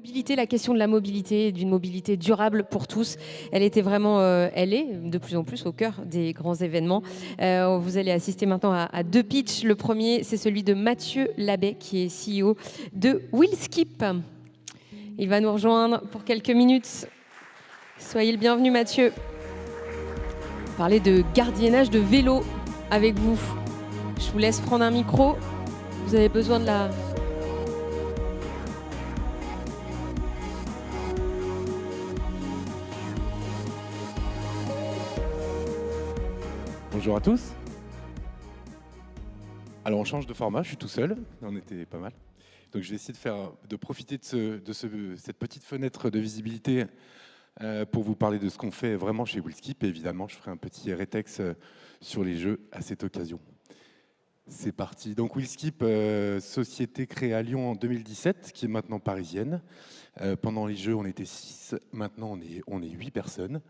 mobilité, la question de la mobilité, d'une mobilité durable pour tous, elle était vraiment, elle est de plus en plus au cœur des grands événements. Vous allez assister maintenant à deux pitchs. Le premier, c'est celui de Mathieu Labbé, qui est CEO de WillSkip. Il va nous rejoindre pour quelques minutes. Soyez le bienvenu, Mathieu. Parler de gardiennage de vélo avec vous. Je vous laisse prendre un micro. Vous avez besoin de la... Bonjour à tous. Alors on change de format, je suis tout seul, on était pas mal. Donc je vais essayer de profiter de cette petite fenêtre de visibilité pour vous parler de ce qu'on fait vraiment chez WillSkip. Et évidemment, je ferai un petit rétex sur les jeux à cette occasion. C'est parti. Donc WillSkip, société créée à Lyon en 2017, qui est maintenant parisienne. Pendant les jeux, on était 6, maintenant on est 8 personnes.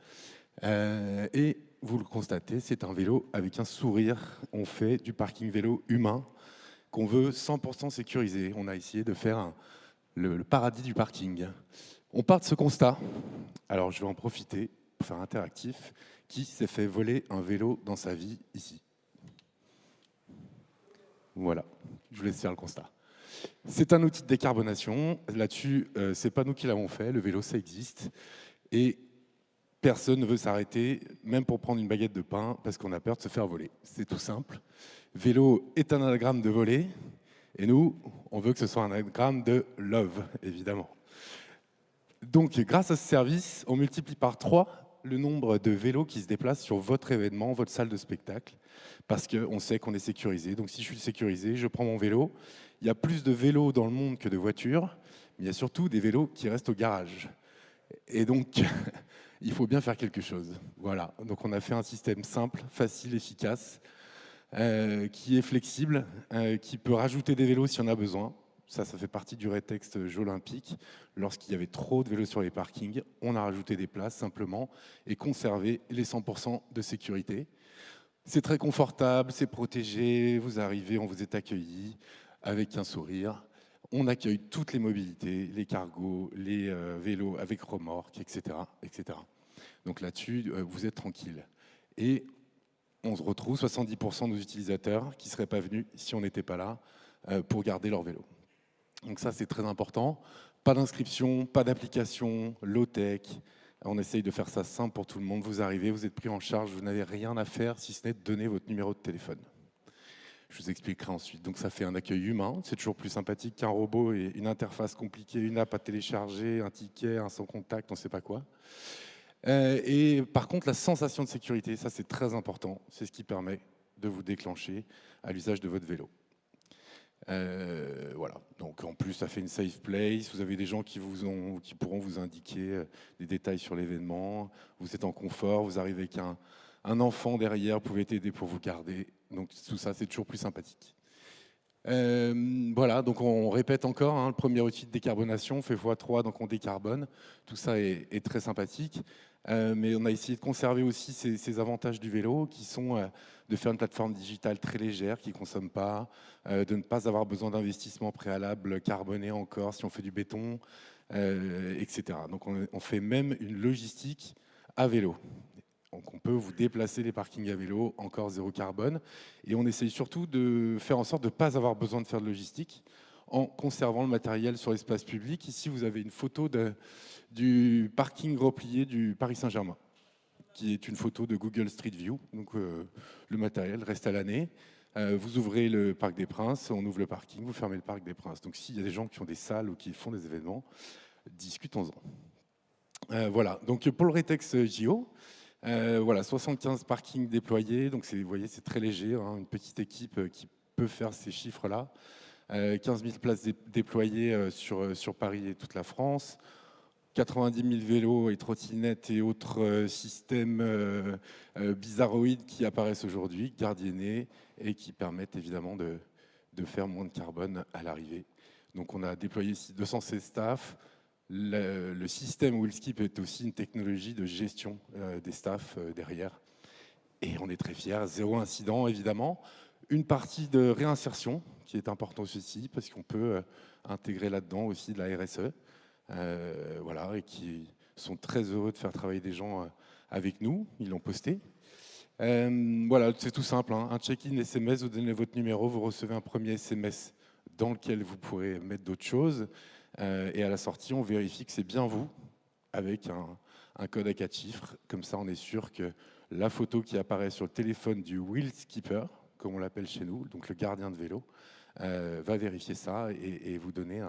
Et vous le constatez, c'est un vélo avec un sourire. On fait du parking vélo humain qu'on veut 100% sécurisé. On a essayé de faire le paradis du parking. On part de ce constat. Alors je vais en profiter pour faire interactif. Qui s'est fait voler un vélo dans sa vie ici? Voilà, je vous laisse faire le constat. C'est un outil de décarbonation. Là-dessus, c'est pas nous qui l'avons fait. Le vélo, ça existe. Et personne ne veut s'arrêter, même pour prendre une baguette de pain, parce qu'on a peur de se faire voler. C'est tout simple. Vélo est un anagramme de voler, et nous, on veut que ce soit un anagramme de love, évidemment. Donc, grâce à ce service, on multiplie par 3 le nombre de vélos qui se déplacent sur votre événement, votre salle de spectacle, parce qu'on sait qu'on est sécurisé. Donc, si je suis sécurisé, je prends mon vélo. Il y a plus de vélos dans le monde que de voitures, mais il y a surtout des vélos qui restent au garage. Et donc, il faut bien faire quelque chose. Voilà. Donc, on a fait un système simple, facile, efficace, qui est flexible, qui peut rajouter des vélos si on a besoin. Ça fait partie du rétexte Jeux olympiques. Lorsqu'il y avait trop de vélos sur les parkings, on a rajouté des places simplement et conservé les 100% de sécurité. C'est très confortable, c'est protégé. Vous arrivez, on vous est accueilli avec un sourire. On accueille toutes les mobilités, les cargos, les vélos avec remorque, etc., etc. Donc là-dessus, vous êtes tranquille. Et on se retrouve 70% de nos utilisateurs qui ne seraient pas venus si on n'était pas là pour garder leur vélo. Donc ça, c'est très important. Pas d'inscription, pas d'application, low-tech. On essaye de faire ça simple pour tout le monde. Vous arrivez, vous êtes pris en charge, vous n'avez rien à faire si ce n'est de donner votre numéro de téléphone. Je vous expliquerai ensuite. Donc ça fait un accueil humain, c'est toujours plus sympathique qu'un robot et une interface compliquée, une app à télécharger, un ticket, un sans contact, on ne sait pas quoi. Et par contre, la sensation de sécurité, ça c'est très important. C'est ce qui permet de vous déclencher à l'usage de votre vélo. Voilà. Donc en plus, ça fait une safe place. Vous avez des gens qui pourront vous indiquer des détails sur l'événement. Vous êtes en confort. Vous arrivez avec un enfant derrière. Vous pouvez t'aider pour vous garder. Donc tout ça, c'est toujours plus sympathique. Voilà. Donc on répète encore. Le premier outil de décarbonation, on fait x3, donc on décarbone. Tout ça est très sympathique. Mais on a essayé de conserver aussi ces avantages du vélo qui sont de faire une plateforme digitale très légère, qui ne consomme pas, de ne pas avoir besoin d'investissement préalable carboné encore si on fait du béton, etc. Donc on fait même une logistique à vélo. Donc on peut vous déplacer les parkings à vélo, encore zéro carbone. Et on essaye surtout de faire en sorte de ne pas avoir besoin de faire de logistique en conservant le matériel sur l'espace public. Ici, vous avez une photo du parking replié du Paris Saint-Germain, qui est une photo de Google Street View. Donc le matériel reste à l'année. Vous ouvrez le Parc des Princes, on ouvre le parking, vous fermez le Parc des Princes. Donc s'il y a des gens qui ont des salles ou qui font des événements, discutons-en. Voilà, donc pour le rétex JO, voilà, 75 parkings déployés. Donc vous voyez, c'est très léger, une petite équipe qui peut faire ces chiffres-là. 15 000 places déployées sur Paris et toute la France. 90 000 vélos et trottinettes et autres systèmes bizarroïdes qui apparaissent aujourd'hui, gardiennés, et qui permettent évidemment de faire moins de carbone à l'arrivée. Donc on a déployé ici 216 staffs. Le système WillSkip est aussi une technologie de gestion des staffs derrière. Et on est très fiers, 0 incident évidemment. Une partie de réinsertion qui est importante aussi, parce qu'on peut intégrer là-dedans aussi de la RSE. voilà, et qui sont très heureux de faire travailler des gens avec nous. Ils l'ont posté. Voilà, c'est tout simple, hein. Un check-in SMS, vous donnez votre numéro, vous recevez un premier SMS dans lequel vous pourrez mettre d'autres choses. Et à la sortie, on vérifie que c'est bien vous, avec un code à 4 chiffres. Comme ça, on est sûr que la photo qui apparaît sur le téléphone du wheel skipper, comme on l'appelle chez nous, donc le gardien de vélo, va vérifier ça et vous donner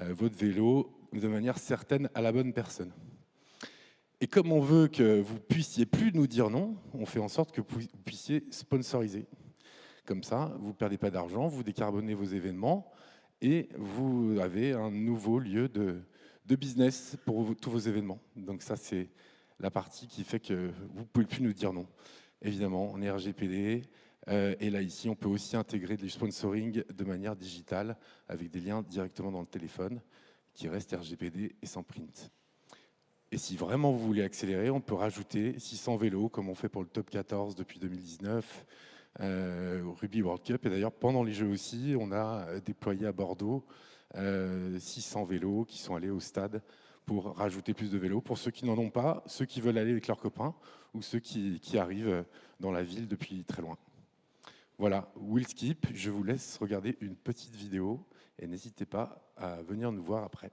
votre vélo de manière certaine à la bonne personne. Et comme on veut que vous puissiez plus nous dire non, on fait en sorte que vous puissiez sponsoriser. Comme ça, vous ne perdez pas d'argent, vous décarbonez vos événements et vous avez un nouveau lieu de business pour tous vos événements. Donc ça, c'est la partie qui fait que vous ne pouvez plus nous dire non. Évidemment, on est RGPD. Et là, ici, on peut aussi intégrer du sponsoring de manière digitale avec des liens directement dans le téléphone qui restent RGPD et sans print. Et si vraiment vous voulez accélérer, on peut rajouter 600 vélos, comme on fait pour le Top 14 depuis 2019, au Rugby World Cup. Et d'ailleurs, pendant les Jeux aussi, on a déployé à Bordeaux 600 vélos qui sont allés au stade pour rajouter plus de vélos. Pour ceux qui n'en ont pas, ceux qui veulent aller avec leurs copains ou ceux qui arrivent dans la ville depuis très loin. Voilà, Wheel Skip, je vous laisse regarder une petite vidéo et n'hésitez pas à venir nous voir après.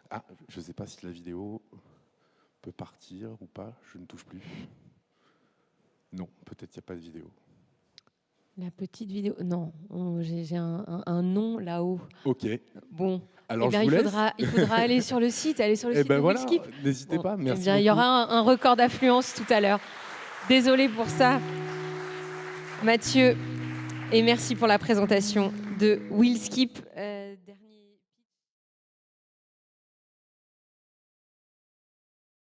Ah, je ne sais pas si la vidéo peut partir ou pas, je ne touche plus. Non, peut-être qu'il n'y a pas de vidéo. La petite vidéo, non, j'ai un nom là-haut. Ok. Bon, alors eh bien, il faudra aller sur le site, de Wheel Skip. N'hésitez pas, merci. Eh bien, il y aura un record d'affluence tout à l'heure. Désolée pour ça, Mathieu, et merci pour la présentation de Wheel Skip.